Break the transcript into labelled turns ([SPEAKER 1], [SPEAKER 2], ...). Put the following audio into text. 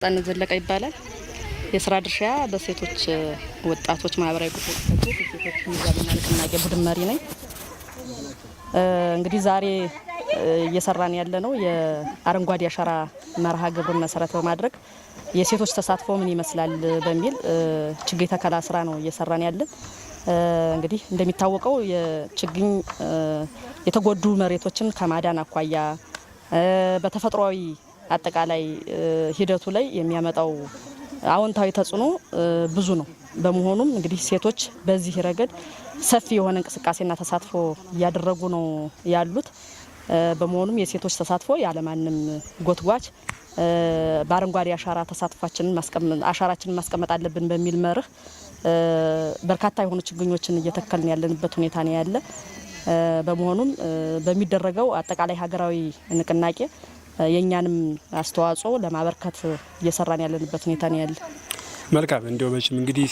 [SPEAKER 1] ጣን ዘለቀ ይባላል። የስራ ድርሻ በሴቶች ወጣቶች ማህበራዊ ጉዳዮች ሴቶች ሚዛንና ንቅናቄ ቡድን መሪ ነኝ። እንግዲህ ዛሬ እየሰራን ያለነው የአረንጓዴ አሻራ መርሃ ግብርን መሰረት በማድረግ የሴቶች ተሳትፎ ምን ይመስላል በሚል ችግኝ ተከላ ስራ ነው እየሰራን ያለን። እንግዲህ እንደሚታወቀው የችግኝ የተጎዱ መሬቶችን ከማዳን አኳያ በተፈጥሯዊ አጠቃላይ ሂደቱ ላይ የሚያመጣው አዎንታዊ ተጽዕኖ ብዙ ነው። በመሆኑም እንግዲህ ሴቶች በዚህ ረገድ ሰፊ የሆነ እንቅስቃሴና ተሳትፎ እያደረጉ ነው ያሉት። በመሆኑም የሴቶች ተሳትፎ ያለማንም ጎትጓች በአረንጓዴ አሻራ ተሳትፏችንን አሻራችንን ማስቀመጥ አለብን በሚል መርህ በርካታ የሆኑ ችግኞችን እየተከልን ያለንበት ሁኔታ ነው ያለ። በመሆኑም በሚደረገው አጠቃላይ ሀገራዊ ንቅናቄ የኛንም አስተዋጽኦ ለማበርከት እየሰራን ያለንበት ሁኔታ ነው ያለ።
[SPEAKER 2] መልካም እንዲው መቼም እንግዲህ